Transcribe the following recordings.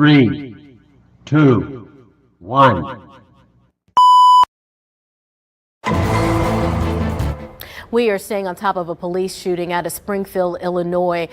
3, 2, 1. We are staying on top of a police shooting out of Springfield, Illinois.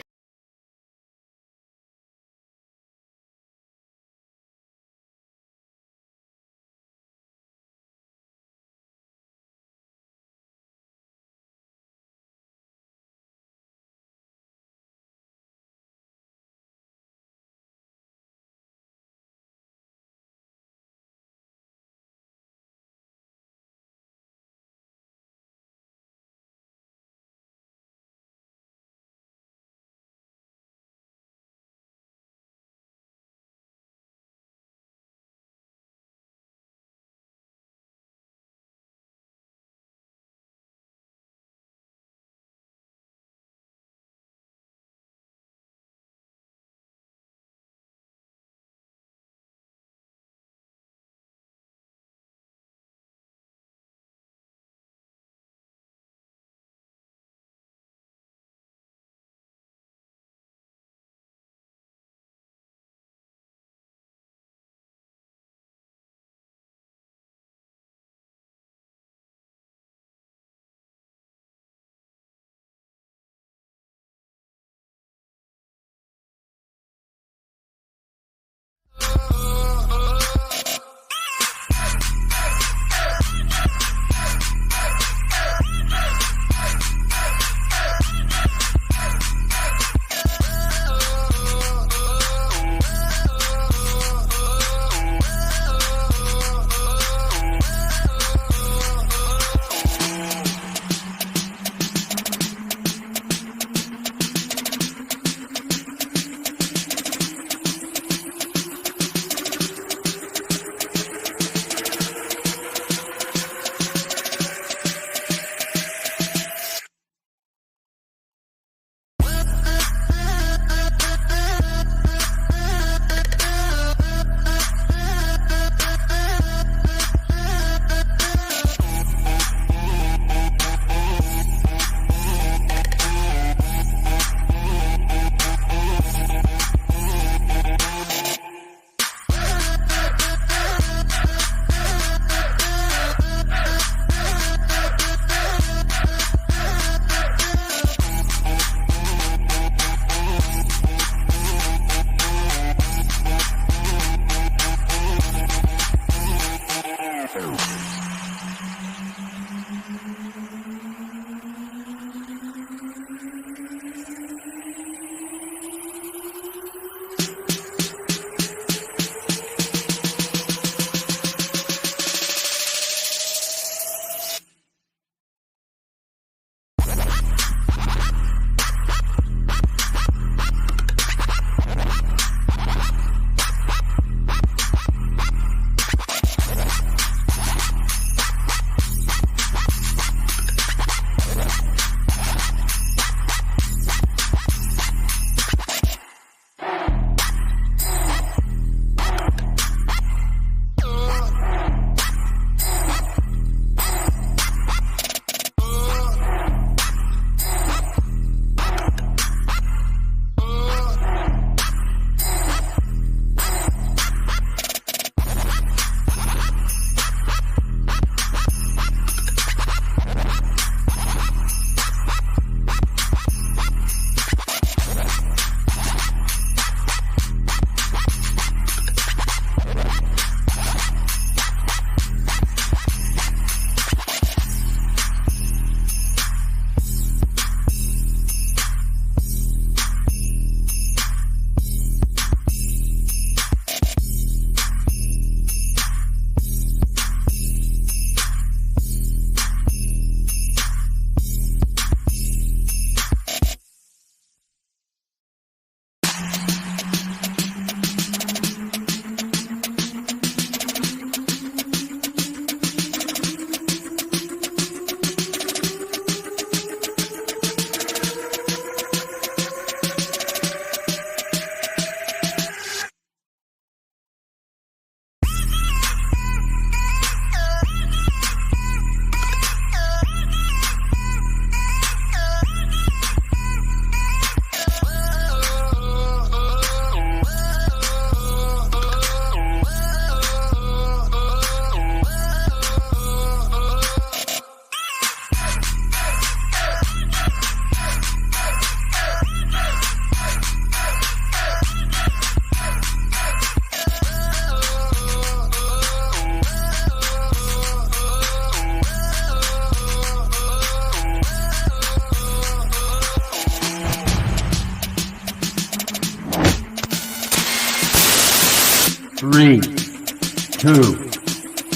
2,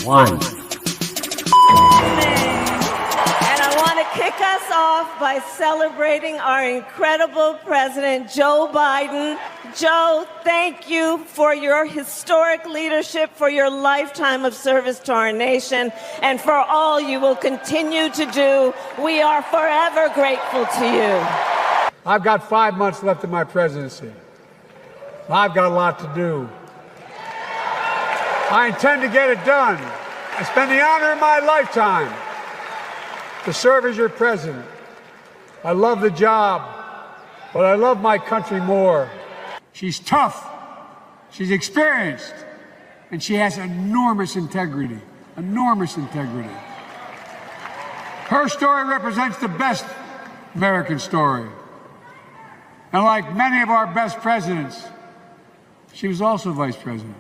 1. And I want to kick us off by celebrating our incredible President, Joe Biden. Joe, thank you for your historic leadership, for your lifetime of service to our nation, and for all you will continue to do. We are forever grateful to you. I've got 5 months left in my presidency. I've got a lot to do. I intend to get it done. It's been the honor of my lifetime to serve as your president. I love the job, but I love my country more. She's tough, she's experienced, and she has enormous integrity. Enormous integrity. Her story represents the best American story. And like many of our best presidents, she was also vice president.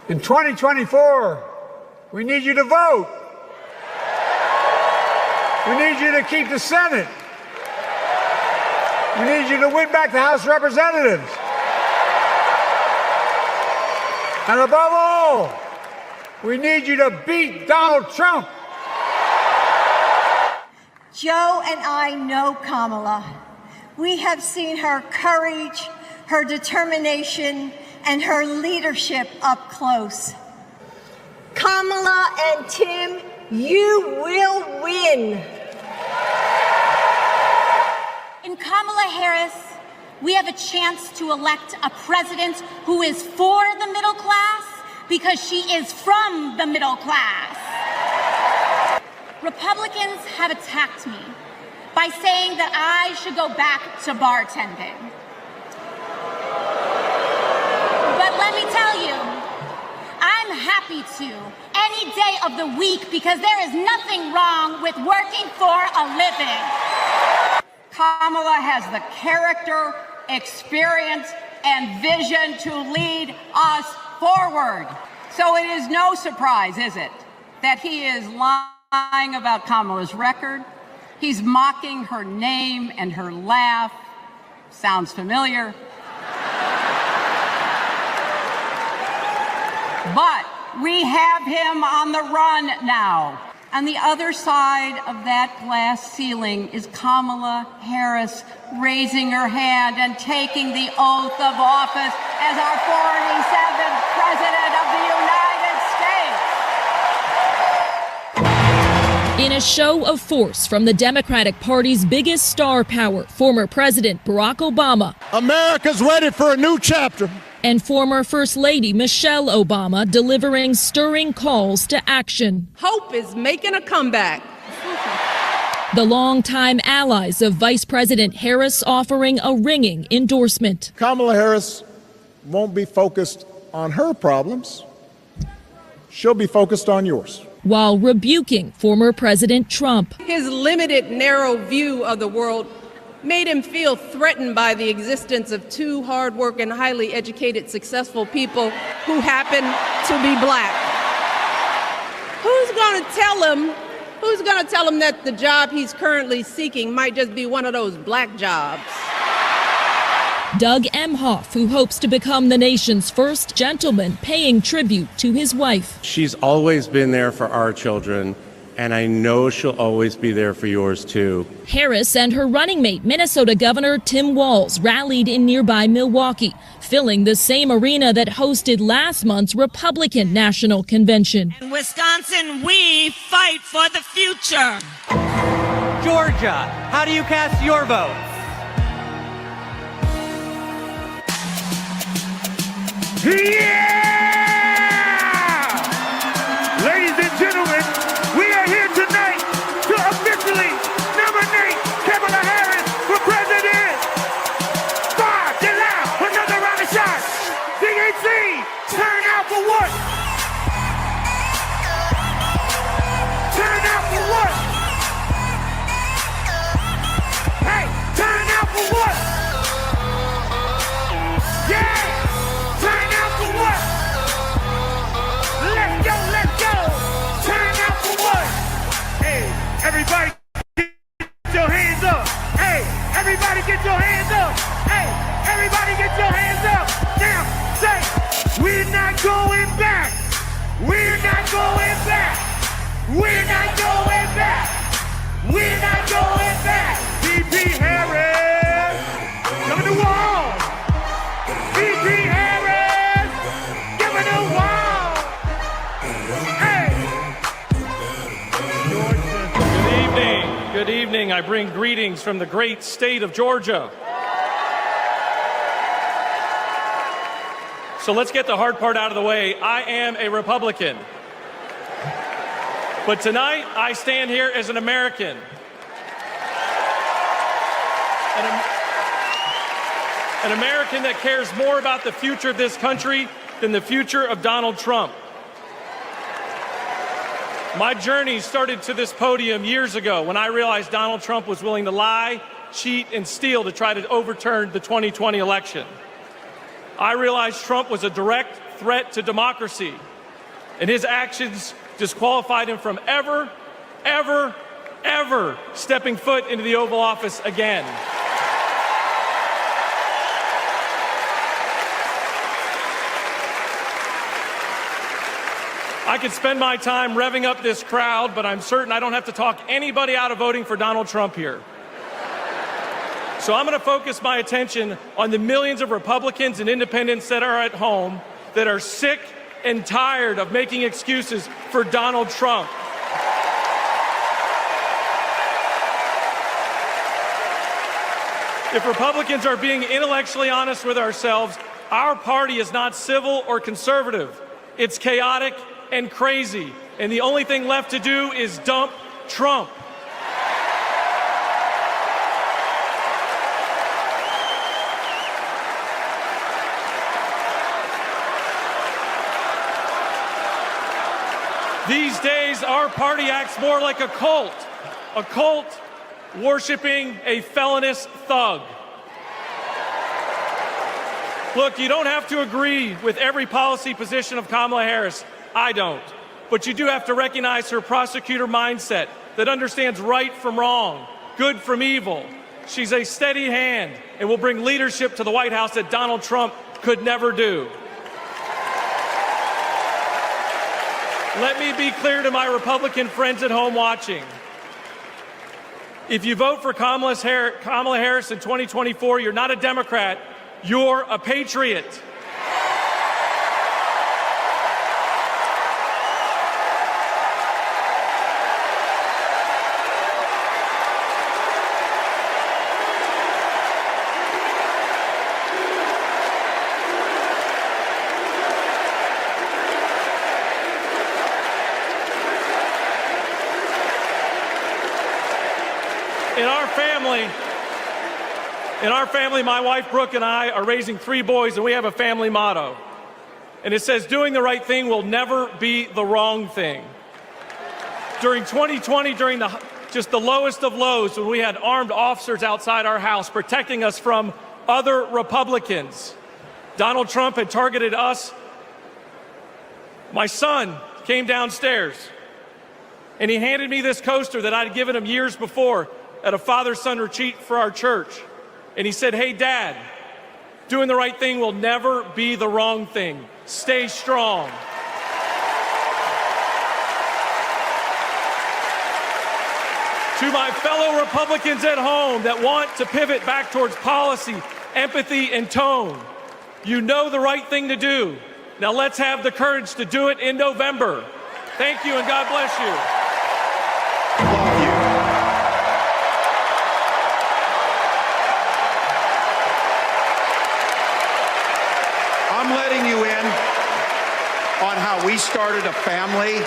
In 2024, we need you to vote. We need you to keep the Senate. We need you to win back the House of Representatives. And above all, we need you to beat Donald Trump. Joe and I know Kamala. We have seen her courage, her determination, and her leadership up close. Kamala and Tim, you will win. In Kamala Harris, we have a chance to elect a president who is for the middle class because she is from the middle class. Republicans have attacked me by saying that I should go back to bartending. But let me tell you, I'm happy to any day of the week because there is nothing wrong with working for a living. Kamala has the character, experience, and vision to lead us forward. So it is no surprise, is it, that he is lying about Kamala's record. He's mocking her name and her laugh. Sounds familiar. But we have him on the run now. On the other side of that glass ceiling is Kamala Harris raising her hand and taking the oath of office as our 47th President of the United States. In a show of force from the Democratic Party's biggest star power, former President Barack Obama. America's ready for a new chapter. And former First Lady Michelle Obama delivering stirring calls to action. Hope is making a comeback. The longtime allies of Vice President Harris offering a ringing endorsement. Kamala Harris won't be focused on her problems. She'll be focused on yours. While rebuking former President Trump. His limited, narrow view of the world made him feel threatened by the existence of two hard-working, highly educated, successful people who happen to be black. Who's going to tell him that the job he's currently seeking might just be one of those black jobs? Doug Emhoff, who hopes to become the nation's first gentleman, paying tribute to his wife. She's always been there for our children, and I know she'll always be there for yours, too. Harris and her running mate, Minnesota Governor Tim Walz, rallied in nearby Milwaukee, filling the same arena that hosted last month's Republican National Convention. In Wisconsin, we fight for the future. Georgia, how do you cast your vote? Yeah! Ladies and gentlemen, we are here tonight to officially nominate Kamala Harris for president. Five, get loud, another round of shots. DAC, turn out for what? Turn out for what? Hey, turn out for what? Yeah! Turn out for what? Let's go, let's go! Turn out for what? Hey, everybody get your hands up! Hey, everybody get your hands up! Hey, everybody get your hands up! Now, say, we're not going back! We're not going back. We're not going back. We're not going back. VP Harris, give me the wall. VP Harris, give me the wall. Hey. Good evening. Good evening. I bring greetings from the great state of Georgia. So let's get the hard part out of the way. I am a Republican. But tonight, I stand here as an American. An American that cares more about the future of this country than the future of Donald Trump. My journey started to this podium years ago when I realized Donald Trump was willing to lie, cheat, and steal to try to overturn the 2020 election. I realized Trump was a direct threat to democracy, and his actions disqualified him from ever stepping foot into the Oval Office again. I could spend my time revving up this crowd, but I'm certain I don't have to talk anybody out of voting for Donald Trump here. So I'm going to focus my attention on the millions of Republicans and independents that are at home that are sick and tired of making excuses for Donald Trump. If Republicans are being intellectually honest with ourselves, our party is not civil or conservative. It's chaotic and crazy, and the only thing left to do is dump Trump. These days, our party acts more like a cult worshiping a felonious thug. Look, you don't have to agree with every policy position of Kamala Harris. I don't. But you do have to recognize her prosecutor mindset that understands right from wrong, good from evil. She's a steady hand and will bring leadership to the White House that Donald Trump could never do. Let me be clear to my Republican friends at home watching. If you vote for Kamala Harris in 2024, you're not a Democrat, you're a patriot. In our family, my wife Brooke and I are raising 3 boys, and we have a family motto. And it says, doing the right thing will never be the wrong thing. During 2020, during just the lowest of lows, when we had armed officers outside our house protecting us from other Republicans, Donald Trump had targeted us. My son came downstairs, and he handed me this coaster that I'd given him years before at a father-son retreat for our church. And he said, hey, Dad, doing the right thing will never be the wrong thing. Stay strong. To my fellow Republicans at home that want to pivot back towards policy, empathy, and tone, you know the right thing to do. Now let's have the courage to do it in November. Thank you, and God bless you. I'm letting you in on how we started a family,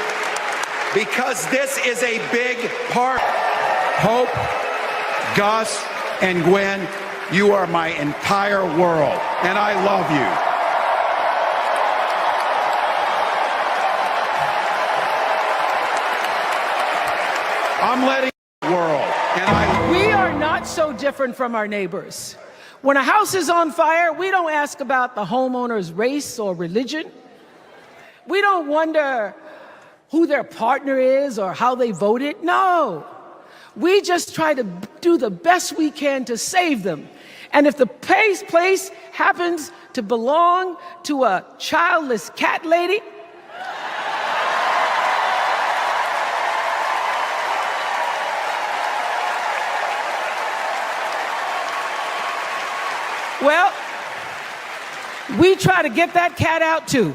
because this is a big part. Hope, Gus, and Gwen, you are my entire world, and I love you. I'm letting you world, and We are not so different from our neighbors. When a house is on fire, we don't ask about the homeowner's race or religion. We don't wonder who their partner is or how they voted. No. We just try to do the best we can to save them. And if the place happens to belong to a childless cat lady, Well, we try to get that cat out too.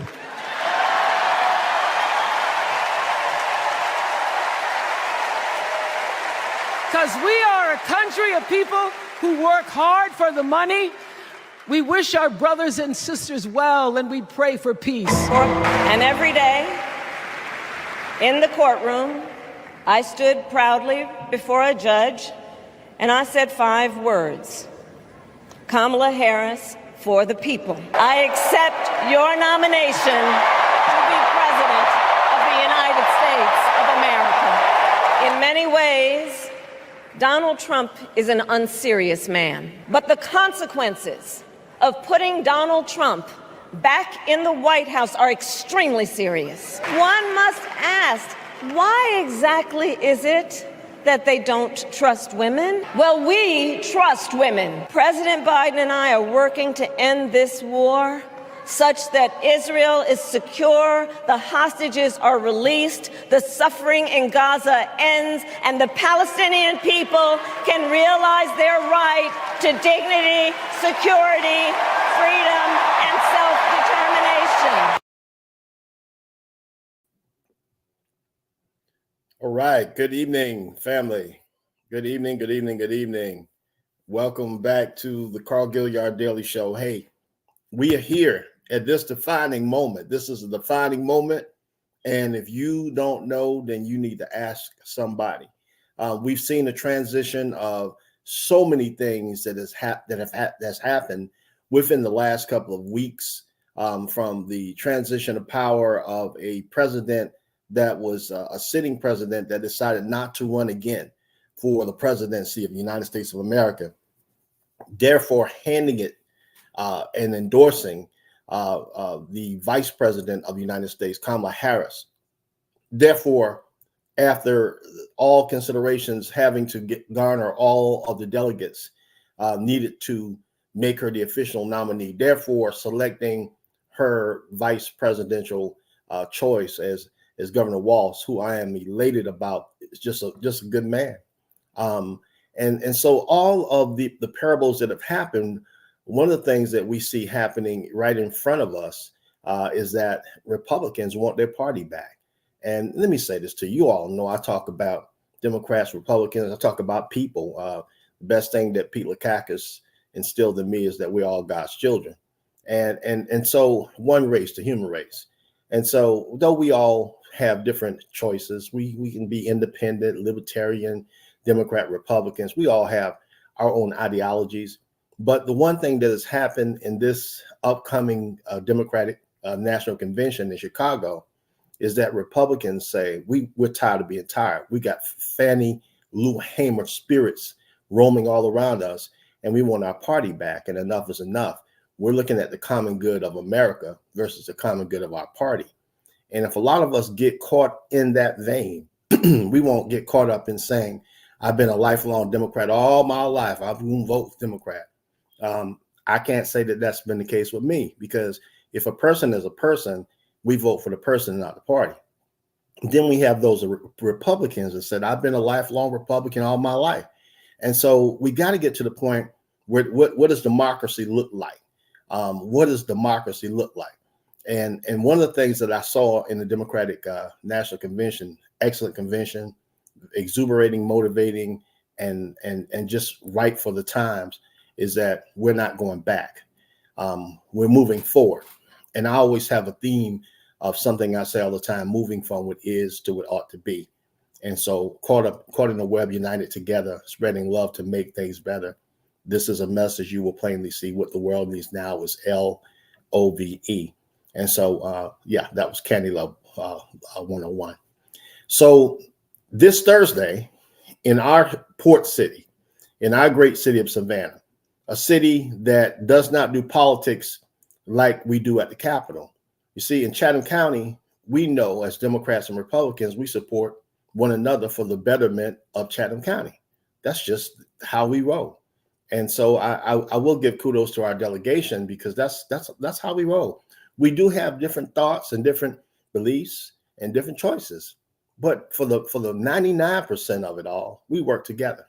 Because we are a country of people who work hard for the money. We wish our brothers and sisters well, and we pray for peace. And every day in the courtroom, I stood proudly before a judge and I said 5 words: Kamala Harris, for the people. I accept your nomination to be President of the United States of America. In many ways, Donald Trump is an unserious man, but the consequences of putting Donald Trump back in the White House are extremely serious. One must ask, why exactly is it that they don't trust women? Well, we trust women. President Biden and I are working to end this war such that Israel is secure, the hostages are released, the suffering in Gaza ends, and the Palestinian people can realize their right to dignity, security, freedom, and self-determination. All right. Good evening, family. Good evening, good evening, good evening. Welcome back to the Carl Gilliard Daily Show. Hey, we are here at this defining moment. This is a defining moment. And if you don't know, then you need to ask somebody. We've seen a transition of so many things that's happened within the last couple of weeks, from the transition of power of a president that was a sitting president that decided not to run again for the presidency of the United States of America, therefore handing it and endorsing the vice president of the United States, Kamala Harris. Therefore, after all considerations having to garner all of the delegates needed to make her the official nominee, therefore selecting her vice presidential choice as Governor Walz, who I am elated about, is just a good man. And so all of the parables that have happened, one of the things that we see happening right in front of us is that Republicans want their party back. And let me say this to you all know, I talk about Democrats, Republicans, I talk about people. The best thing that Pete Lukakis instilled in me is that we're all God's children. And so one race, the human race. And so though we all have different choices, we can be independent, libertarian, Democrat, Republicans. We all have our own ideologies. But the one thing that has happened in this upcoming Democratic National Convention in Chicago is that Republicans say, we're tired of being tired. We got Fannie Lou Hamer spirits roaming all around us, and we want our party back, and enough is enough. We're looking at the common good of America versus the common good of our party. And if a lot of us get caught in that vein, we won't get caught up in saying, I've been a lifelong Democrat all my life. I won't vote Democrat. I can't say that that's been the case with me, because if a person is a person, we vote for the person, not the party. Then we have those Republicans that said, I've been a lifelong Republican all my life. And so we got to get to the point where what does democracy look like? What does democracy look like? And one of the things that I saw in the Democratic National Convention, excellent convention, exuberating, motivating, and just right for the times, is that we're not going back. We're moving forward. And I always have a theme of something I say all the time: moving from what is to what ought to be. And so caught in the web, united together, spreading love to make things better. This is a message you will plainly see. What the world needs now is LOVE. And so, that was Candy Love 101. So this Thursday, in our port city, in our great city of Savannah, a city that does not do politics like we do at the Capitol. You see, in Chatham County, we know as Democrats and Republicans, we support one another for the betterment of Chatham County. That's just how we roll. And so I will give kudos to our delegation, because that's how we roll. We do have different thoughts and different beliefs and different choices, but for the 99% of it all, we work together.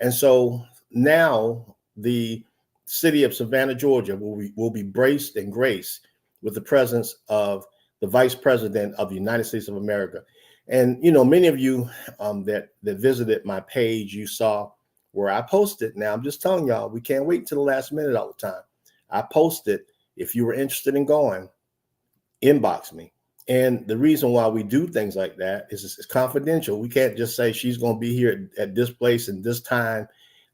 And so now the city of Savannah, Georgia, will be braced and graced with the presence of the Vice President of the United States of America. And, you know, many of you that visited my page, you saw where I posted. Now, I'm just telling y'all, we can't wait till the last minute all the time. I posted, if you were interested in going, inbox me. And the reason why we do things like that is it's confidential. We can't just say she's going to be here at this place and this time.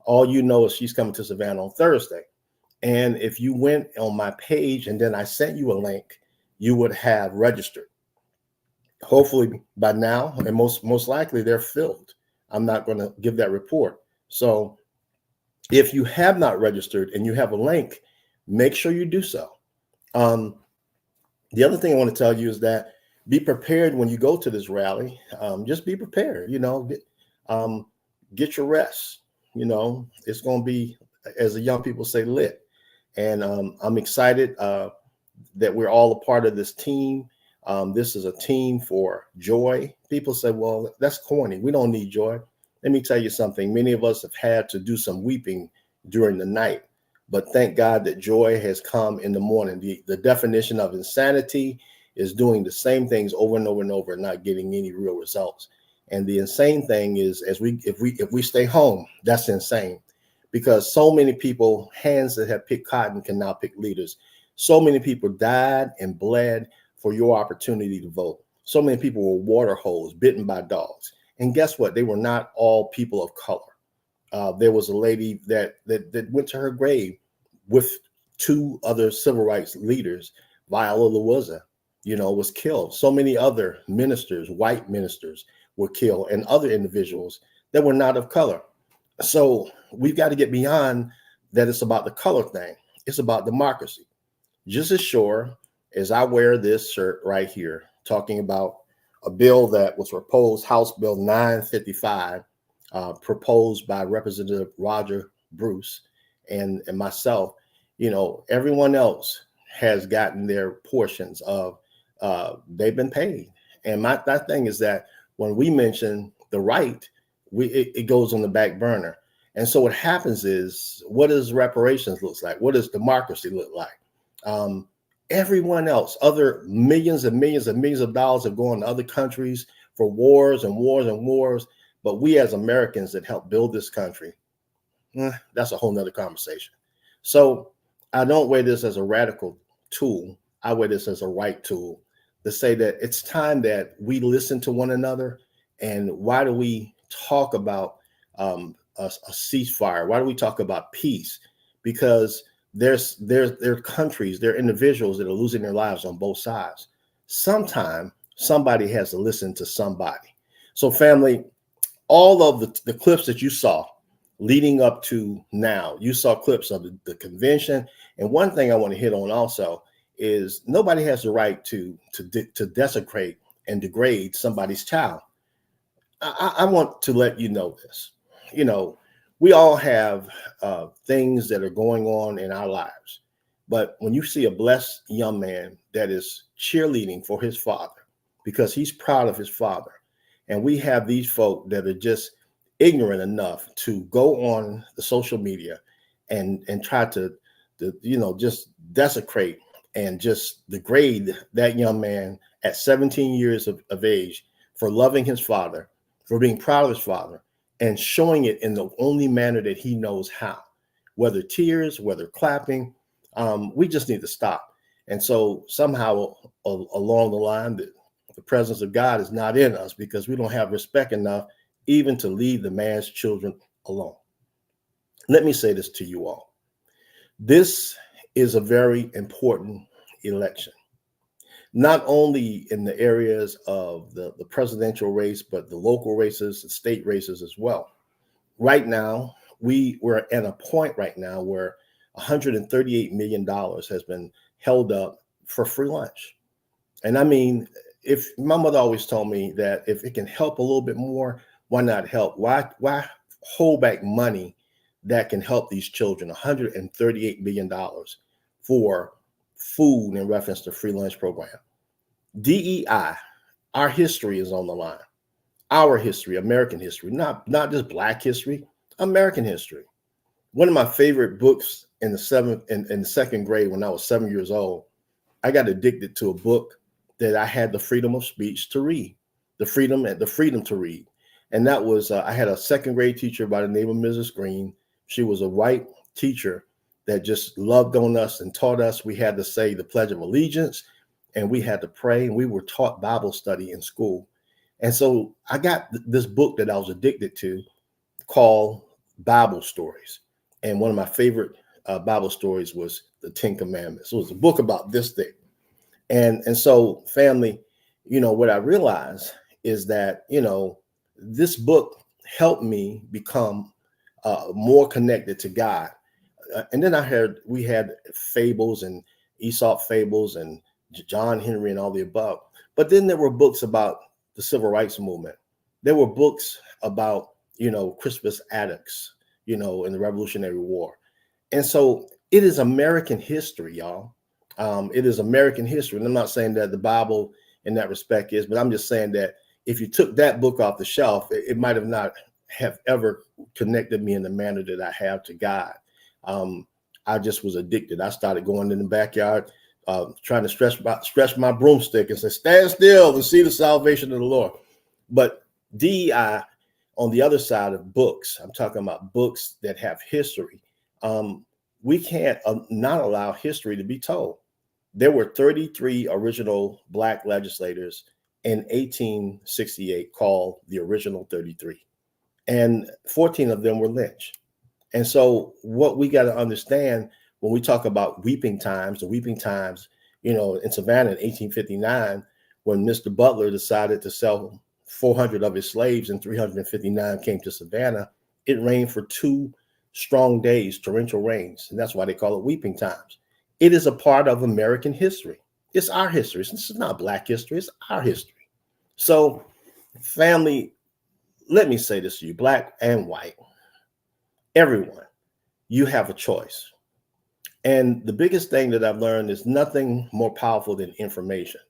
All you know is she's coming to Savannah on Thursday. And if you went on my page and then I sent you a link, you would have registered. Hopefully by now, and most likely they're filled. I'm not going to give that report. So if you have not registered and you have a link, make sure you do so. The other thing I want to tell you is that be prepared when you go to this rally. Just be prepared, you know, get your rest. You know, it's going to be, as the young people say, lit. And I'm excited that we're all a part of this team. This is a team for joy. People say, well, that's corny. We don't need joy. Let me tell you something. Many of us have had to do some weeping during the night. But thank God that joy has come in the morning. The definition of insanity is doing the same things over and over and over and not getting any real results. And the insane thing is, if we stay home, that's insane, because so many people, hands that have picked cotton can now pick leaders. So many people died and bled for your opportunity to vote. So many people were water holes, bitten by dogs. And guess what? They were not all people of color. There was a lady that went to her grave with two other civil rights leaders. Viola Liuzzo, you know, was killed. So many other ministers, white ministers, were killed, and other individuals that were not of color. So we've got to get beyond that. It's about the color thing. It's about democracy. Just as sure as I wear this shirt right here, talking about a bill that was proposed, House Bill 955, proposed by Representative Roger Bruce and myself, you know, everyone else has gotten their portions of, they've been paid. And my thing is that when we mention the right, it goes on the back burner. And so what happens is, what does reparations look like? What does democracy look like? Everyone else, other millions and millions and millions of dollars have gone to other countries for wars and wars and wars. But we as Americans that helped build this country, that's a whole nother conversation. So I don't wear this as a radical tool. I wear this as a right tool to say that it's time that we listen to one another. And why do we talk about a ceasefire? Why do we talk about peace? Because there are countries, there are individuals that are losing their lives on both sides. Sometime somebody has to listen to somebody. So family, all of the clips that you saw leading up to now, you saw clips of the convention. And one thing I want to hit on also is nobody has the right to desecrate and degrade somebody's child. I want to let you know this. You know, we all have things that are going on in our lives. But when you see a blessed young man that is cheerleading for his father because he's proud of his father, and we have these folk that are just ignorant enough to go on the social media and try to you know, just desecrate and just degrade that young man at 17 years of age for loving his father, for being proud of his father, and showing it in the only manner that he knows how, whether tears, whether clapping. We just need to stop. And so somehow along the line, the presence of God is not in us because we don't have respect enough even to leave the man's children alone. Let me say this to you all. This is a very important election, not only in the areas of the presidential race, but the local races, the state races as well. Right now, we're at a point right now where $138 million has been held up for free lunch. And I mean, if my mother always told me that if it can help a little bit more, why not help? Why hold back money that can help these children? $138 million for food in reference to free lunch program. DEI, our history is on the line. Our history, American history, not just Black history, American history. One of my favorite books in the second grade when I was 7 years old, I got addicted to a book that I had the freedom of speech to read, the freedom to read. And that was, I had a second grade teacher by the name of Mrs. Green. She was a white teacher that just loved on us and taught us. We had to say the Pledge of Allegiance, and we had to pray, and we were taught Bible study in school. And so I got this book that I was addicted to called Bible Stories. And one of my favorite Bible stories was the Ten Commandments. It was a book about this thing. And so, family, what I realized is that, this book helped me become more connected to God. And then we had fables and Aesop fables and John Henry and all the above. But then there were books about the Civil Rights Movement. There were books about, Crispus Attucks, in the Revolutionary War. And so it is American history, y'all. It is American history. And I'm not saying that the Bible in that respect is, but I'm just saying that if you took that book off the shelf, it might have not have ever connected me in the manner that I have to God. I just was addicted. I started going in the backyard, trying to stretch my broomstick and say, stand still and see the salvation of the Lord. But DEI, on the other side of books, I'm talking about books that have history. We can't not allow history to be told. There were 33 original Black legislators in 1868 called the Original 33, and 14 of them were lynched. And so what we got to understand when we talk about weeping times, in Savannah in 1859, when Mr. Butler decided to sell 400 of his slaves and 359 came to Savannah, it rained for 2 strong days, torrential rains. And that's why they call it weeping times. It is a part of American history. It's our history. This is not Black history. It's our history. So, family, let me say this to you, Black and white, everyone, you have a choice. And the biggest thing that I've learned is nothing more powerful than information.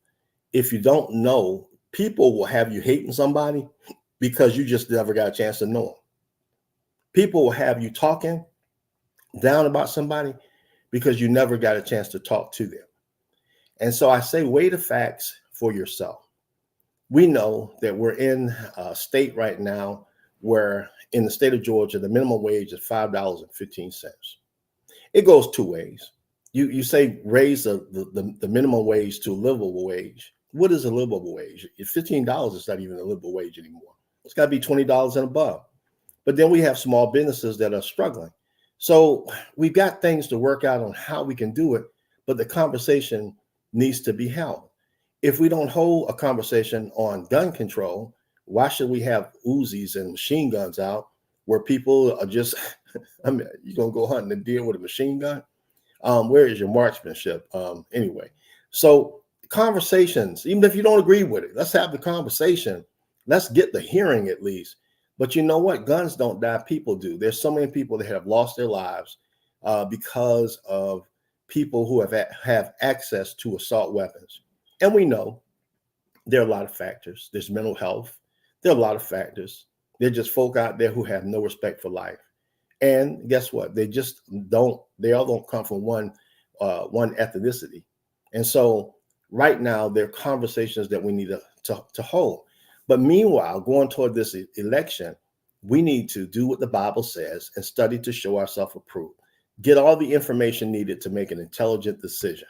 If you don't know, people will have you hating somebody because you just never got a chance to know them. People will have you talking down about somebody because you never got a chance to talk to them. And so I say, weigh the facts for yourself. We know that we're in a state right now where in the state of Georgia, the minimum wage is $5.15. It goes 2 ways. You say raise the minimum wage to a livable wage. What is a livable wage? $15 is not even a livable wage anymore. It's got to be $20 and above. But then we have small businesses that are struggling. So we've got things to work out on how we can do it, but the conversation needs to be held. If we don't hold a conversation on gun control, why should we have Uzis and machine guns out where people are just, you're going to go hunting and deal with a machine gun? Where is your marksmanship? Anyway, so conversations, even if you don't agree with it, let's have the conversation. Let's get the hearing at least. But you know what? Guns don't die. People do. There's so many people that have lost their lives because of people who have access to assault weapons. And we know there are a lot of factors. There's mental health. There are a lot of factors. They're just folk out there who have no respect for life. And guess what? They all don't come from one ethnicity. And so right now, there are conversations that we need to hold. But meanwhile, going toward this election, we need to do what the Bible says and study to show ourselves approved. Get all the information needed to make an intelligent decision.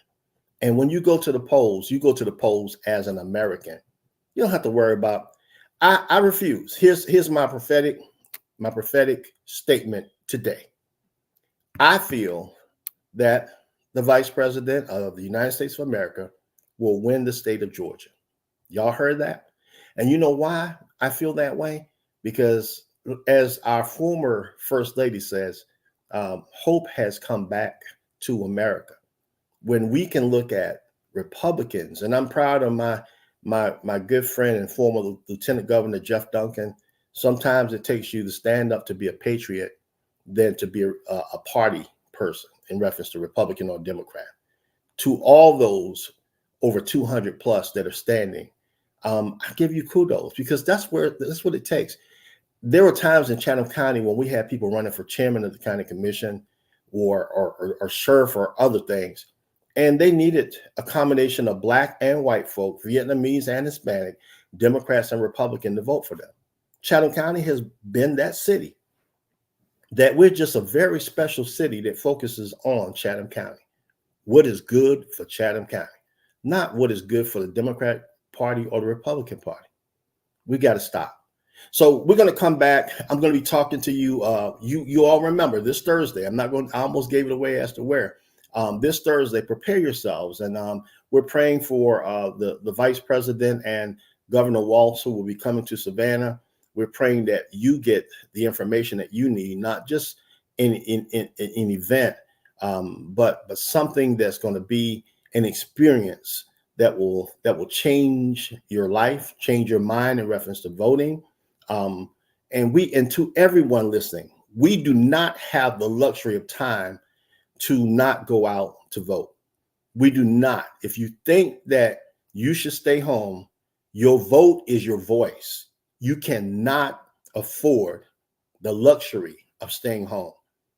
And when you go to the polls, you go to the polls as an American. You don't have to worry about, I refuse. Here's my prophetic statement today. I feel that the Vice President of the United States of America will win the state of Georgia. Y'all heard that? And you know why I feel that way? Because as our former First Lady says, hope has come back to America. When we can look at Republicans, and I'm proud of my good friend and former Lieutenant Governor Jeff Duncan. Sometimes it takes you to stand up to be a patriot than to be a party person in reference to Republican or Democrat. To all those over 200 plus that are standing, I give you kudos because that's what it takes. There were times in Chatham County when we had people running for chairman of the county commission, or serve for other things. And they needed a combination of Black and white folk, Vietnamese and Hispanic, Democrats and Republican to vote for them. Chatham County has been that city, that we're just a very special city that focuses on Chatham County. What is good for Chatham County, not what is good for the Democratic Party or the Republican Party. We got to stop. So we're going to come back. I'm going to be talking to you. You all remember this Thursday. I almost gave it away as to where. This Thursday, prepare yourselves. And we're praying for the Vice President and Governor Walz, who will be coming to Savannah. We're praying that you get the information that you need, not just in an event, but something that's going to be an experience that will change your life, change your mind in reference to voting. And to everyone listening, we do not have the luxury of time to not go out to vote. We do not. If you think that you should stay home, your vote is your voice. You cannot afford the luxury of staying home.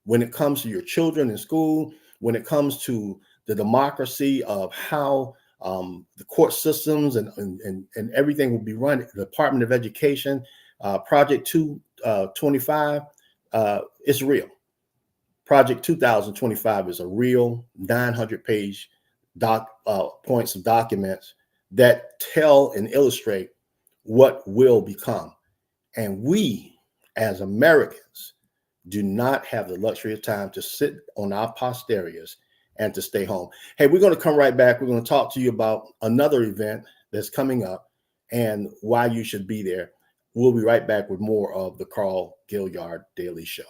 When it comes to your children in school, when it comes to the democracy of how the court systems and everything will be run, the Department of Education, Project 225, it's real. Project 2025 is a real 900-page points of documents that tell and illustrate what will become. And we, as Americans, do not have the luxury of time to sit on our posteriors and to stay home. Hey, we're going to come right back. We're going to talk to you about another event that's coming up and why you should be there. We'll be right back with more of the Carl Gilliard Daily Show.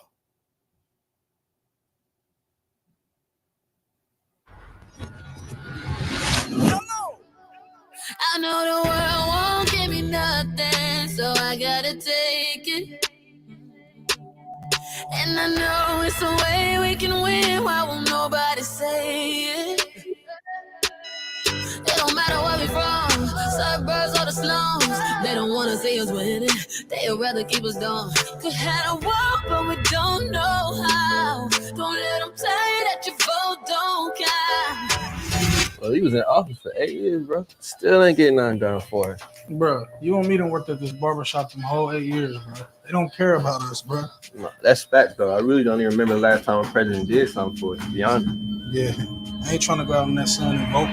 I know the world won't give me nothing, so I gotta take it. And I know it's a way we can win. Why won't nobody say it? It don't matter where we from, suburbs or the slums. They don't wanna see us winning, they'd rather keep us down. Could have a war, but we don't know how. Don't let them tell you that your vote don't count. Well, he was in office for 8 years, bro. Still ain't getting nothing done for it. Bro, you and me done worked at this barbershop them whole 8 years, bro. They don't care about us, bro. No, that's fact, though. I really don't even remember the last time a president did something for us, to be honest. Yeah, I ain't trying to go out in that sun and vote.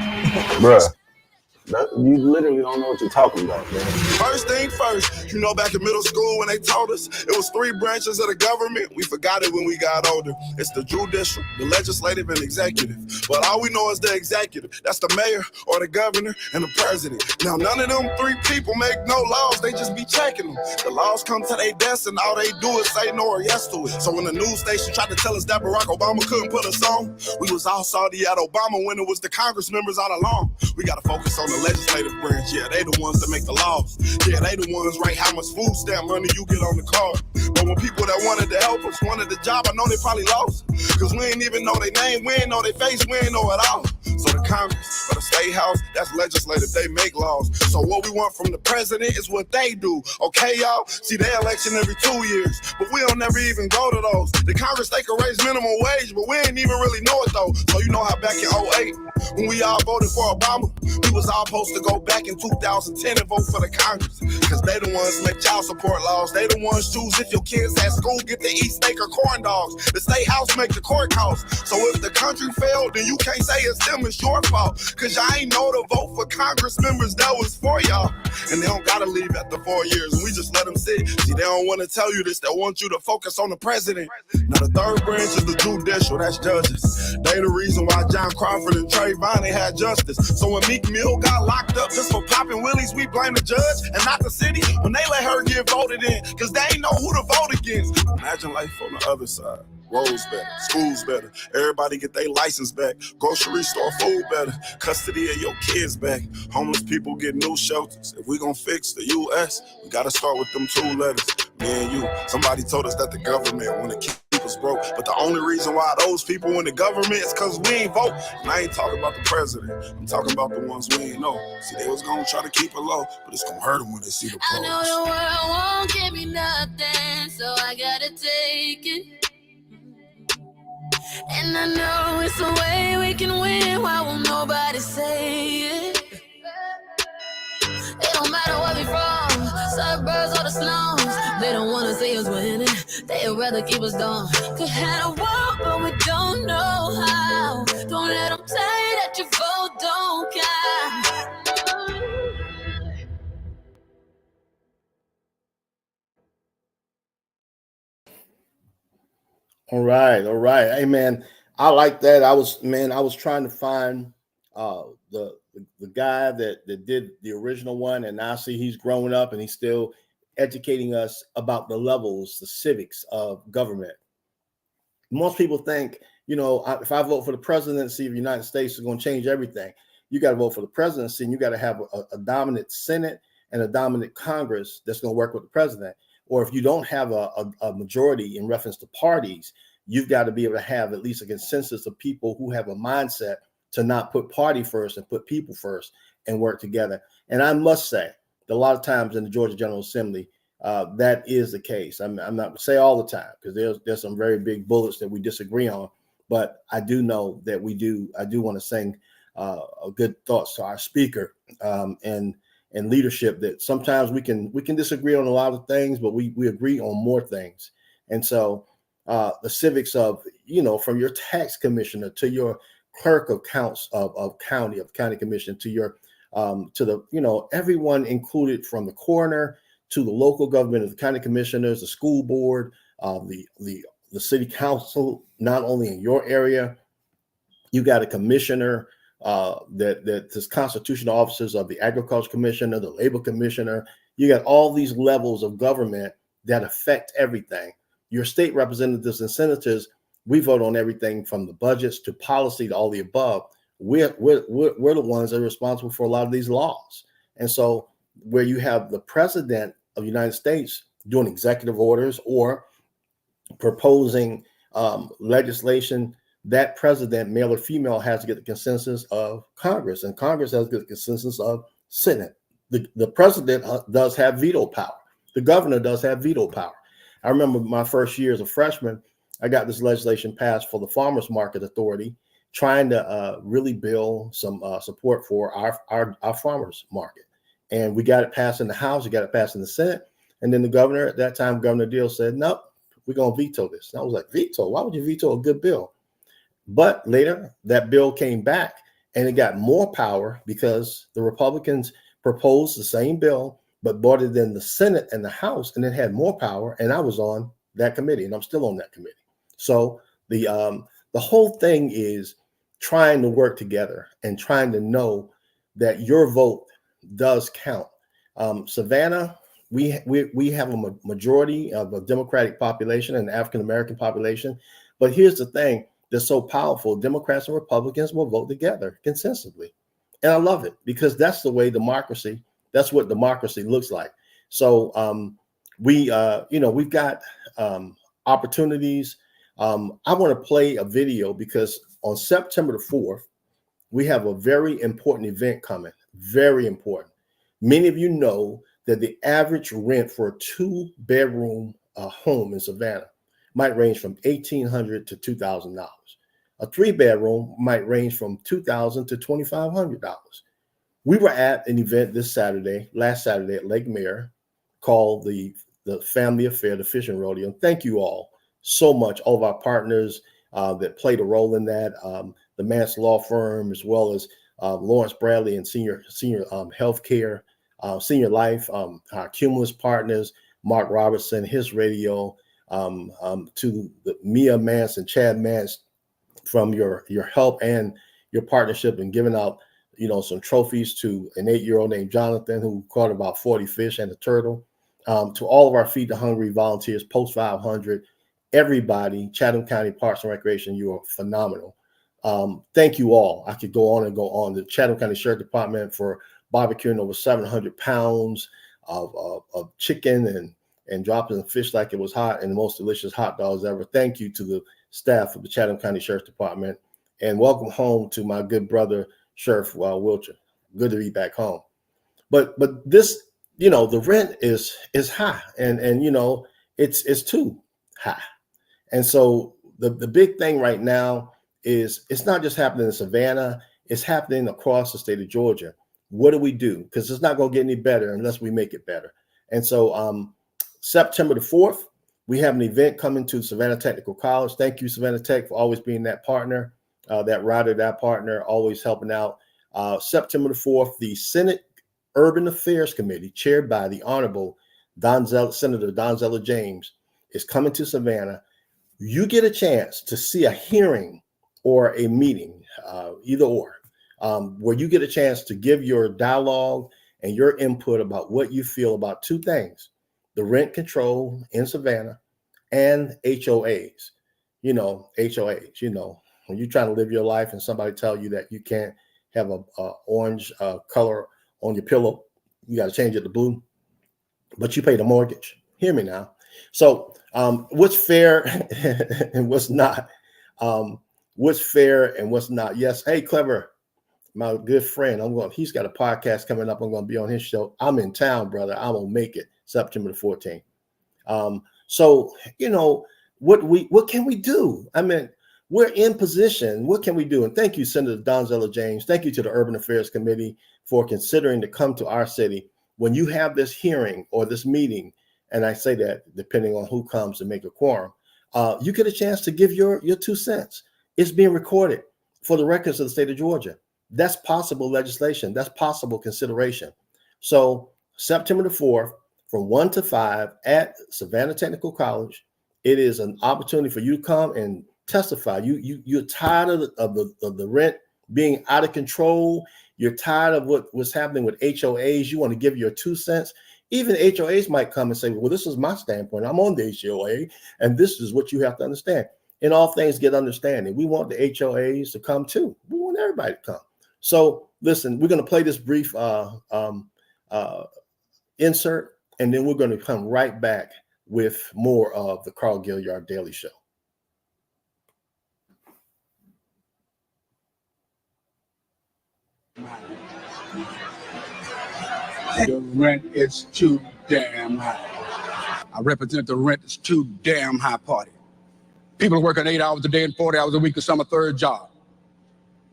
Bro, you literally don't know what you're talking about, man. First thing first, you know, back in middle school when they taught us it was 3 branches of the government. We forgot it when we got older. It's the judicial, the legislative, and executive. But all we know is the executive. That's the mayor or the governor and the president. Now, none of them 3 people make no laws. They just be checking them. The laws come to their desk and all they do is say no or yes to it. So when the news station tried to tell us that Barack Obama couldn't put us on, we was all salty at Obama when it was the Congress members all along. We got to focus on the legislative branch. Yeah, they the ones that make the laws. Yeah, they the ones write how much food stamp money you get on the card. But when people that wanted to help us wanted the job, I know they probably lost. Cause we ain't even know their name, we ain't know their face, we ain't know it all. So the Congress or the State House, that's legislative, they make laws. So what we want from the president is what they do. Okay, y'all? See, they election every 2 years, but we don't never even go to those. The Congress, they can raise minimum wage, but we ain't even really know it though. So you know how back in 2008, when we all voted for Obama, we was all supposed to go back in 2010 and vote for the Congress. Cause they the ones make child support laws. They the ones choose if your kids at school get to eat steak or corn dogs. The State House make the court calls. So if the country failed, then you can't say it's them, it's your fault. Cause y'all ain't know to vote for Congress members that was for y'all. And they don't gotta leave after 4 years. We just let them sit. See, they don't want to tell you this. They want you to focus on the president. Now the third branch is the judicial, that's judges. They the reason why John Crawford and Trayvon, they had justice. So when Meek Mill got locked up just for popping willies, we blame the judge and not the city when they let her get voted in, cause they ain't know who to vote against. Imagine life on the other side. Roads better, schools better, everybody get their license back, grocery store food better, custody of your kids back, homeless people get new shelters. If we gon' fix the U.S., we gotta start with them 2 letters, me and you. Somebody told us that the government wanna keep us broke, but the only reason why those people in the government is cause we ain't vote. And I ain't talking about the president, I'm talking about the ones we ain't know. See, they was gonna try to keep it low, but it's gonna hurt them when they see the polls. I know the world won't give me nothing, so I gotta take it. And I know it's a way we can win. Why won't nobody say it? It don't matter where we from, suburbs or the slums. They don't wanna see us winning, they'd rather keep us down. Could have a war, but we don't know how. Don't let them tell you that your vote don't count. All right, all right. Hey man, I like that. I was trying to find the guy that did the original one, and now I see he's growing up and he's still educating us about the levels, the civics of government. Most people think, if I vote for the presidency of the United States, it's going to change everything. You got to vote for the presidency, and you got to have a dominant Senate and a dominant Congress that's going to work with the president. Or if you don't have a majority in reference to parties, you've got to be able to have at least a consensus of people who have a mindset to not put party first and put people first and work together. And I must say, a lot of times in the Georgia General Assembly, that is the case. I'm not going to say all the time, because there's some very big bullets that we disagree on, but I do know that I do want to sing good thoughts to our speaker and leadership, that sometimes we can disagree on a lot of things, but we agree on more things. And so the civics of, from your tax commissioner to your clerk of counts of county commission to your to the, everyone included, from the coroner to the local government of the county commissioners, the school board, the city council, not only in your area. You got a commissioner that is constitutional officers of the agriculture commissioner, the labor commissioner. You got all these levels of government that affect everything. Your state representatives and senators, we vote on everything from the budgets to policy to all the above. We're the ones that are responsible for a lot of these laws. And so where you have the president of the United States doing executive orders or proposing legislation, that president, male or female, has to get the consensus of Congress, and Congress has to get the consensus of Senate. The president does have veto power. The governor does have veto power. I remember my first year as a freshman, I got this legislation passed for the Farmers Market Authority, trying to really build some support for our farmers market. And we got it passed in the House, we got it passed in the Senate. And then the governor at that time, Governor Deal, said, nope, we're going to veto this. And I was like, veto? Why would you veto a good bill? But later, that bill came back and it got more power because the Republicans proposed the same bill, but brought it in the Senate and the House, and it had more power. And I was on that committee, and I'm still on that committee. So the whole thing is trying to work together and trying to know that your vote does count. Savannah, we have a majority of a Democratic population and African American population. But here's the thing that's so powerful: Democrats and Republicans will vote together consistently, and I love it, because that's the way democracy. That's what democracy looks like. So we've got opportunities. I want to play a video because on September the 4th, we have a very important event coming. Very important. Many of you know that the average rent for a 2-bedroom home in Savannah might range from $1,800 to $2,000. A 3-bedroom might range from $2,000 to $2,500. We were at an event last Saturday at Lake Mare, called the Family Affair, the Fishing Rodeo. And thank you all so much, all of our partners that played a role in that, the Mance Law Firm, as well as Lawrence Bradley and Senior Healthcare, Senior Life, our Cumulus partners, Mark Robertson, his radio, to the Mia Mance and Chad Mance, from your help and your partnership in giving out some trophies to an 8-year-old named Jonathan, who caught about 40 fish and a turtle, to all of our Feed the Hungry volunteers, Post 500, everybody, Chatham County Parks and Recreation, you are phenomenal. Thank you all. I could go on and go on. The Chatham County Sheriff Department for barbecuing over 700 pounds of chicken and dropping the fish like it was hot, and the most delicious hot dogs ever. Thank you to the staff of the Chatham County Sheriff Department, and welcome home to my good brother, Sheriff Wiltshire. Good to be back home. But this, the rent is high, and it's too high. And so the big thing right now is it's not just happening in Savannah, it's happening across the state of Georgia. What do we do? Because it's not going to get any better unless we make it better. And so September the 4th, we have an event coming to Savannah Technical College. Thank you, Savannah Tech, for always being that partner, that partner, always helping out. September the 4th, the Senate Urban Affairs Committee, chaired by the Honorable Senator Donzella James, is coming to Savannah. You get a chance to see a hearing or a meeting, either or, where you get a chance to give your dialogue and your input about what you feel about two things: the rent control in Savannah and HOAs. HOAs, when you're trying to live your life and somebody tell you that you can't have a orange color on your pillow, you got to change it to blue, but you pay the mortgage. Hear me now. So what's fair and what's not? What's fair and what's not? Yes. Hey, Clever, my good friend. He's got a podcast coming up. I'm going to be on his show. I'm in town, brother. I'm going to make it September the 14th. So, what can we do? I mean, we're in position. What can we do? And thank you, Senator Donzella James. Thank you to the Urban Affairs Committee for considering to come to our city. When you have this hearing or this meeting, and I say that depending on who comes to make a quorum, you get a chance to give your 2 cents. It's being recorded for the records of the state of Georgia. That's possible legislation. That's possible consideration. So September the 4th, from 1 to 5 at Savannah Technical College, it is an opportunity for you to come and testify. You're tired of the rent being out of control. You're tired of what's happening with HOAs. You want to give your 2 cents. Even HOAs might come and say, well, this is my standpoint. I'm on the HOA, and this is what you have to understand. In all things, get understanding. We want the HOAs to come too. We want everybody to come. So listen, we're going to play this brief insert, and then we're going to come right back with more of the Carl Gilliard Daily Show. The rent is too damn high. I represent the rent is too damn high party. People are working 8 hours a day and 40 hours a week, or some a third job.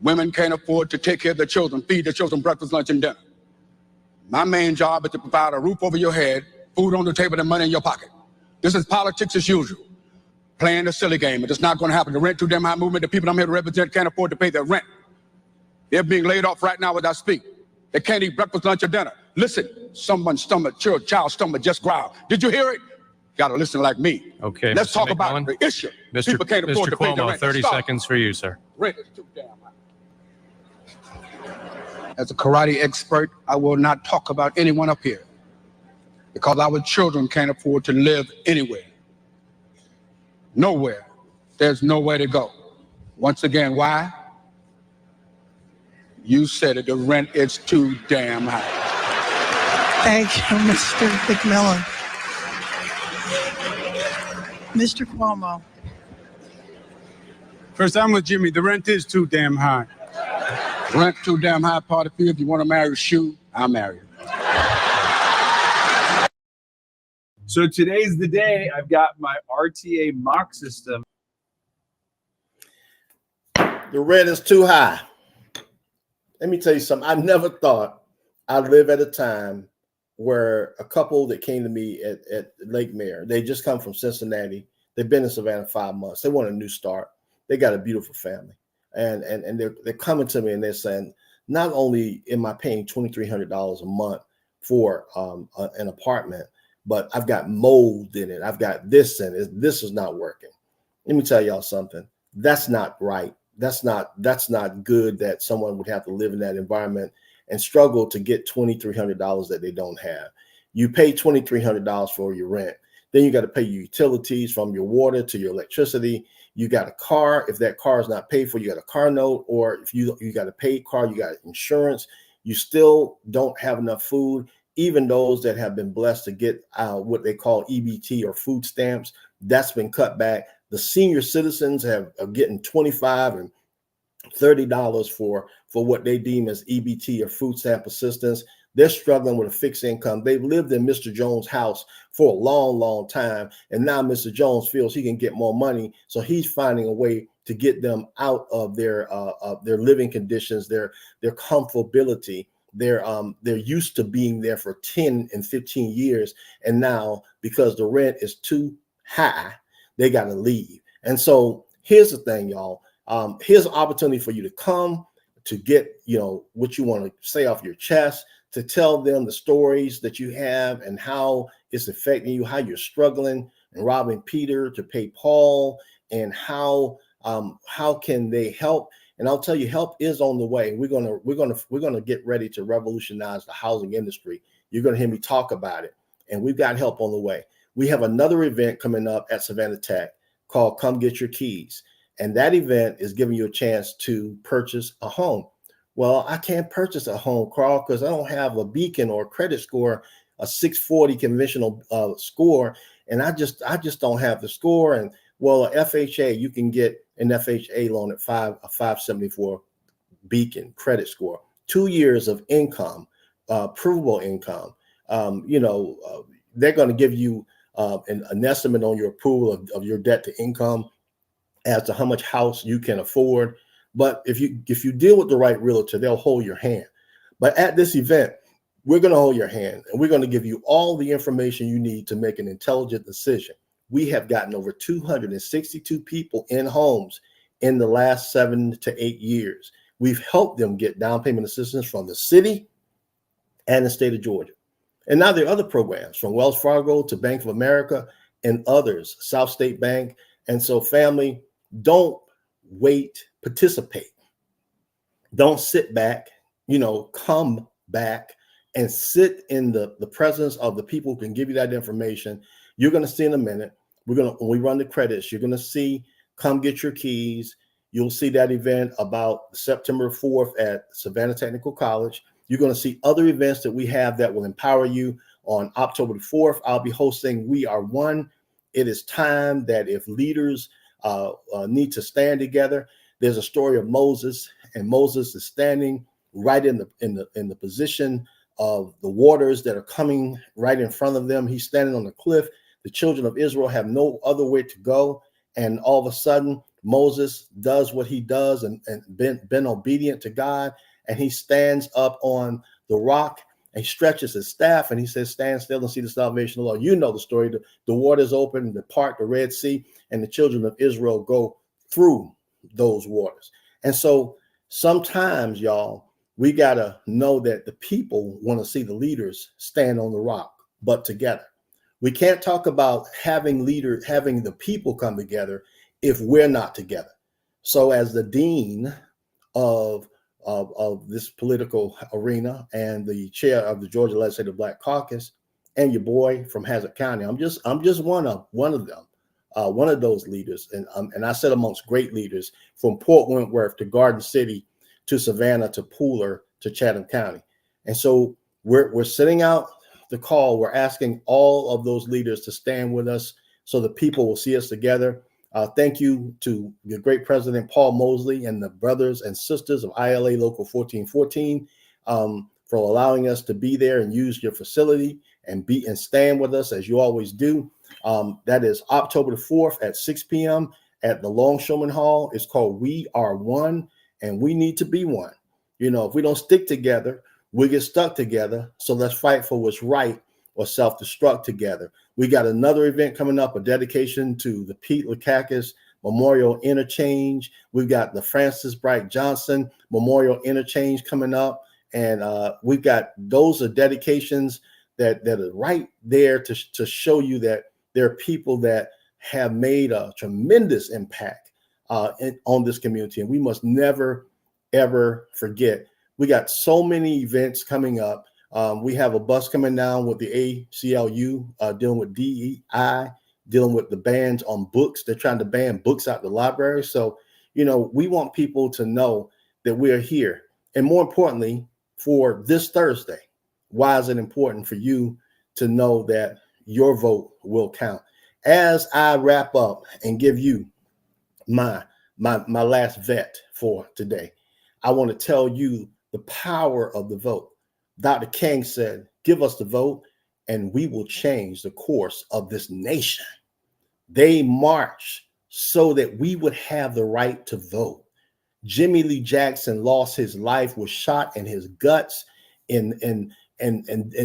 Women can't afford to take care of their children, feed their children breakfast, lunch, and dinner. My main job is to provide a roof over your head, food on the table, and money in your pocket. This is politics as usual. Playing the silly game. It's not going to happen. The rent too damn high movement, the people I'm here to represent can't afford to pay their rent. They're being laid off right now as I speak. They can't eat breakfast, lunch, or dinner. Listen, someone's stomach, child's stomach just growled. Did you hear it? Got to listen like me. Okay. Let's Mr. talk McMillan. about the issue. Mr. People can't afford to pay their rent. 30 seconds for you, sir. Rent is too damn high. As a karate expert, I will not talk about anyone up here because our children can't afford to live anywhere. Nowhere. There's nowhere to go. Once again, why? You said it, the rent is too damn high. Thank you, Mr. McMillan. Mr. Cuomo. First, I'm with Jimmy. The rent is too damn high. Rent too damn high, party fee. If you want to marry a shoe, I'll marry you. So today's the day. I've got my RTA mock system. The rent is too high. Let me tell you something. I never thought I'd live at a time where a couple that came to me at Lake Mare, they just come from Cincinnati. They've been in Savannah 5 months. They want a new start. They got a beautiful family. And they're coming to me and they're saying, not only am I paying $2,300 a month for an apartment, but I've got mold in it. I've got this in it. This is not working. Let me tell y'all something. That's not right. That's not good that someone would have to live in that environment and struggle to get $2,300 that they don't have. You pay $2,300 for your rent. Then you got to pay your utilities, from your water to your electricity. You got a car. If that car is not paid for, you got a car note, or if you got a paid car, you got insurance. You still don't have enough food. Even those that have been blessed to get what they call EBT or food stamps, that's been cut back. The senior citizens are getting $25 and $30 for what they deem as EBT or food stamp assistance. They're struggling with a fixed income. They've lived in Mr. Jones' house for a long, long time. And now Mr. Jones feels he can get more money. So he's finding a way to get them out of their living conditions, their comfortability. They're used to being there for 10 and 15 years. And now because the rent is too high, they got to leave. And so here's the thing, y'all. Here's an opportunity for you to come to get, what you want to say off your chest, to tell them the stories that you have and how it's affecting you, how you're struggling and robbing Peter to pay Paul, and how can they help. And I'll tell you, help is on the way. We're gonna get ready to revolutionize the housing industry. You're gonna hear me talk about it, and we've got help on the way. We have another event coming up at Savannah Tech called Come Get Your Keys, and that event is giving you a chance to purchase a home. Well, I can't purchase a home, Carl, because I don't have a beacon or a credit score, a 640 conventional score, and I just don't have the score. And well, a FHA, you can get an FHA loan at a 574 beacon credit score, 2 years of income, provable income. They're going to give you an estimate on your approval of your debt to income as to how much house you can afford. But if you deal with the right realtor, they'll hold your hand. But at this event, we're going to hold your hand, and we're going to give you all the information you need to make an intelligent decision. We have gotten over 262 people in homes in the last 7 to 8 years. We've helped them get down payment assistance from the city and the state of Georgia. And now there are other programs from Wells Fargo to Bank of America and others, South State Bank. And so, family, don't wait, participate. Don't sit back, come back and sit in the presence of the people who can give you that information. You're going to see in a minute. When we run the credits, you're going to see Come Get Your Keys. You'll see that event about September 4th at Savannah Technical College. You're going to see other events that we have that will empower you. On October the 4th, I'll be hosting We Are One. It is time that if leaders need to stand together. There's a story of Moses, and Moses is standing right in the position of the waters that are coming right in front of them. He's standing on the cliff. The children of Israel have no other way to go. And all of a sudden, Moses does what he does and been obedient to God. And he stands up on the rock and he stretches his staff and he says, stand still and see the salvation of the Lord. You know the story. The waters open, the part, the Red Sea, and the children of Israel go through those waters. And so sometimes, y'all, we got to know that the people want to see the leaders stand on the rock, but together. We can't talk about having the people come together if we're not together. So as the dean of this political arena and the chair of the Georgia Legislative Black Caucus, and your boy from Hazard County, I'm just one of them, one of those leaders, and I said amongst great leaders from Port Wentworth to Garden City to Savannah to Pooler to Chatham County. And so we're sending out the call. We're asking all of those leaders to stand with us so the people will see us together. Thank you to the great President Paul Mosley and the brothers and sisters of ILA Local 1414 for allowing us to be there and use your facility and stand with us as you always do. That is October the 4th at 6 p.m. at the Longshoreman Hall. It's called We Are One, and we need to be one. If we don't stick together, we get stuck together. So let's fight for what's right or self-destruct together. We got another event coming up, a dedication to the Pete Lukakis Memorial Interchange. We've got the Francis Bright Johnson Memorial Interchange coming up. And we've got those are dedications that are right there to show you that there are people that have made a tremendous impact on this community. And we must never, ever forget. We got so many events coming up. We have a bus coming down with the ACLU dealing with DEI, dealing with the bans on books. They're trying to ban books out the library. So, we want people to know that we are here. And more importantly, for this Thursday, why is it important for you to know that your vote will count? As I wrap up and give you my last vet for today, I want to tell you the power of the vote. Dr. King said, give us the vote and we will change the course of this nation. They marched so that we would have the right to vote. Jimmy Lee Jackson lost his life, was shot in his guts, and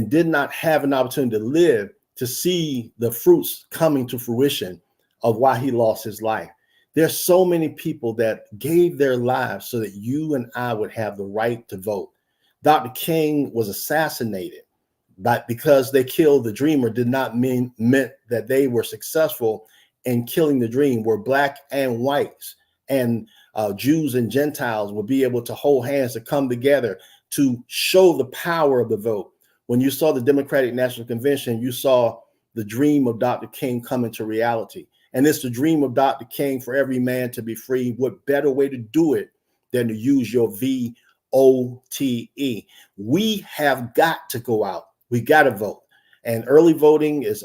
did not have an opportunity to live to see the fruits coming to fruition of why he lost his life. There's so many people that gave their lives so that you and I would have the right to vote. Dr. King was assassinated, but because they killed the dreamer did not meant that they were successful in killing the dream, where black and whites and Jews and Gentiles would be able to hold hands to come together to show the power of the vote. When you saw the Democratic National Convention, you saw the dream of Dr. King come into reality. And it's the dream of Dr. King for every man to be free. What better way to do it than to use your VOTE? We have got to go out. We got to vote. And early voting is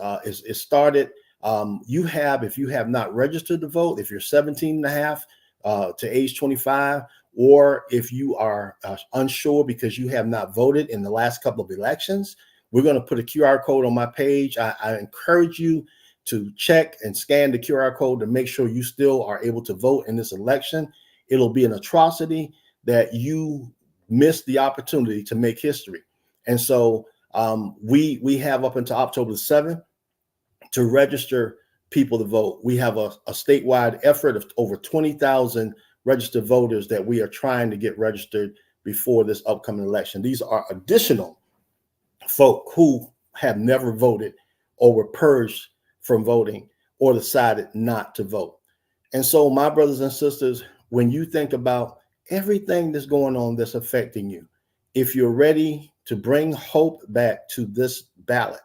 started. If you have not registered to vote, if you're 17 and a half to age 25, or if you are unsure because you have not voted in the last couple of elections, we're going to put a QR code on my page. I encourage you to check and scan the QR code to make sure you still are able to vote in this election. It'll be an atrocity that you missed the opportunity to make history. And so we have up until October the 7th to register people to vote. We have a statewide effort of over 20,000 registered voters that we are trying to get registered before this upcoming election. These are additional folk who have never voted or were purged from voting or decided not to vote. And so, my brothers and sisters, when you think about everything that's going on that's affecting you, if you're ready to bring hope back to this ballot,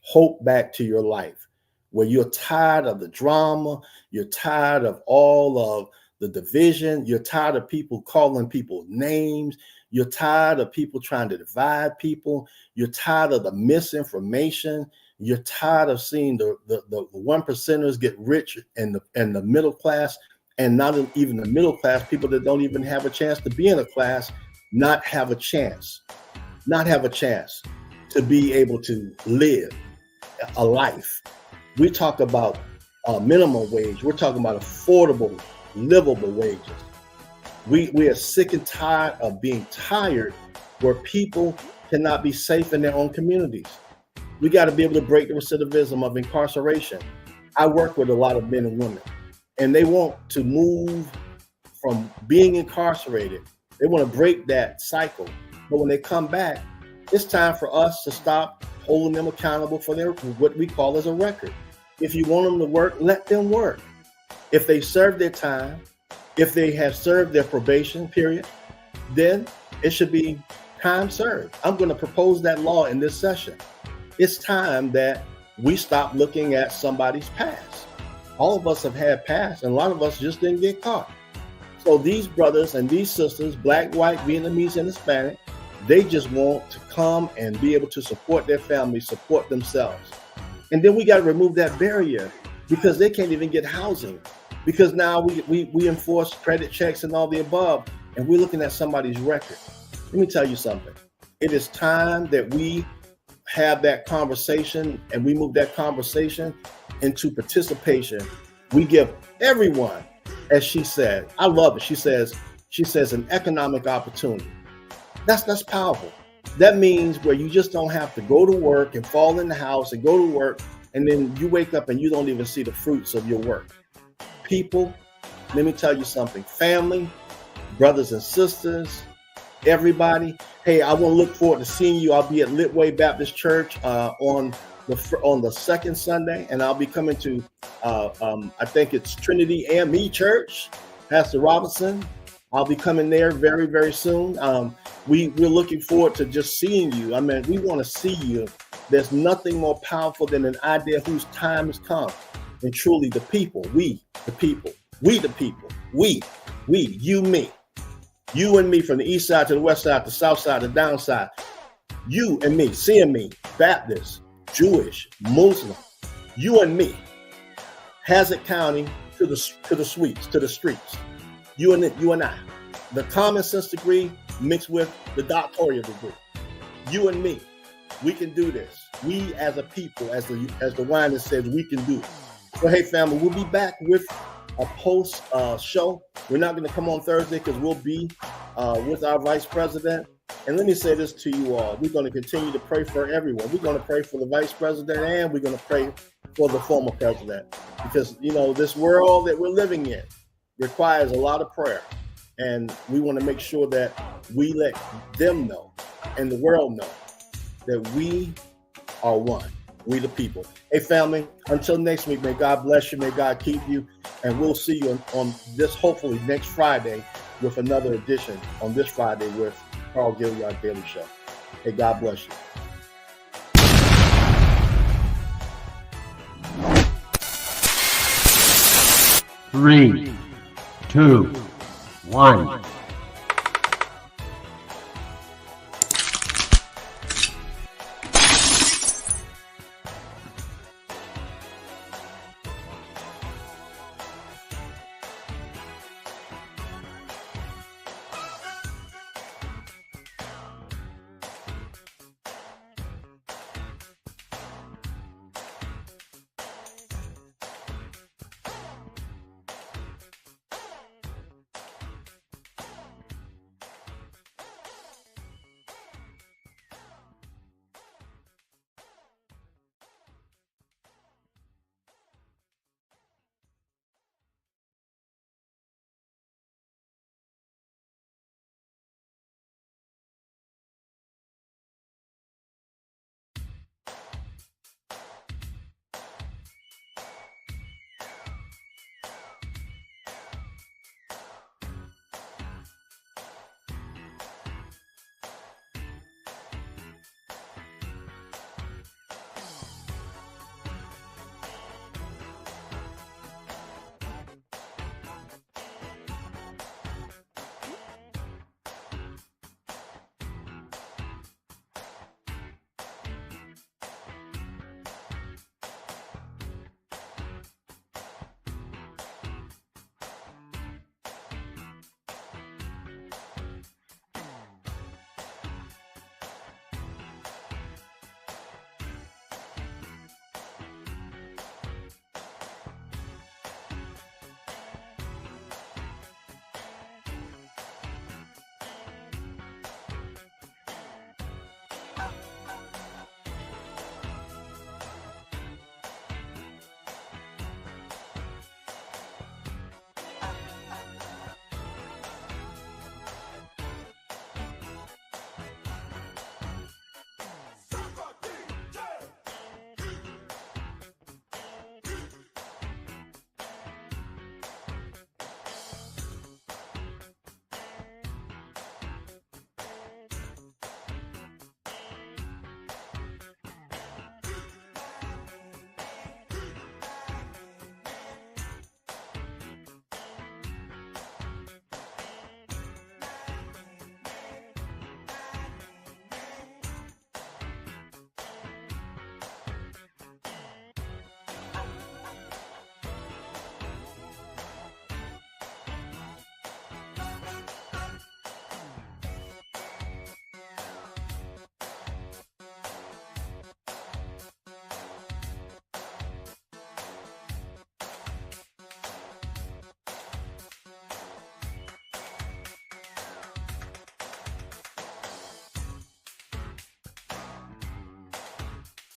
hope back to your life, where you're tired of the drama, you're tired of all of the division, you're tired of people calling people names, you're tired of people trying to divide people, you're tired of the misinformation, you're tired of seeing the one percenters get rich and the middle class, and not even the middle class, people that don't even have a chance to be in a class, not have a chance to be able to live a life. We talk about minimum wage. We're talking about affordable, livable wages. We are sick and tired of being tired where people cannot be safe in their own communities. We got to be able to break the recidivism of incarceration. I work with a lot of men and women, and they want to move from being incarcerated. They want to break that cycle. But when they come back, it's time for us to stop holding them accountable for their what we call as a record. If you want them to work, let them work. If they serve their time, if they have served their probation period, then it should be time served. I'm going to propose that law in this session. It's time that we stop looking at somebody's past. All of us have had past, and a lot of us just didn't get caught. So these brothers and these sisters, black, white, Vietnamese, and Hispanic, they just want to come and be able to support their families, support themselves. And then we got to remove that barrier because they can't even get housing, because now we enforce credit checks and all the above, and we're looking at somebody's record. Let me tell you something. It is time that we have that conversation and we move that conversation into participation. We give everyone, as she said, I love it. She says an economic opportunity. That's powerful. That means where you just don't have to go to work and fall in the house and go to work, and then you wake up and you don't even see the fruits of your work. People, let me tell you something. Family, brothers and sisters, everybody. Hey, I want to look forward to seeing you. I'll be at Litway Baptist Church on the second Sunday, and I'll be coming to I think it's Trinity AME Church, Pastor Robinson. I'll be coming there very, very soon. We're looking forward to just seeing you. I mean, we want to see you. There's nothing more powerful than an idea whose time has come. And truly the people, we, you, me, you and me, from the east side to the west side, the south side, the down side, you and me, seeing me, Baptist, Jewish, Muslim, you and me, Hazard County to the streets, you and I, the common sense degree mixed with the doctoral degree. You and me, we can do this. We as a people, as the wine says, we can do it. So hey, family, we'll be back with a post show. We're not going to come on Thursday because we'll be with our vice president. And let me say this to you all. We're going to continue to pray for everyone. We're going to pray for the vice president, and we're going to pray for the former president, because, you know, this world that we're living in requires a lot of prayer. And we want to make sure that we let them know and the world know that we are one. We the people. Hey, family, until next week, may God bless you. May God keep you. And we'll see you on this, hopefully, next Friday with another edition on this Friday with Carl Gilliard Daily Show. Hey, God bless you. Three, two, one.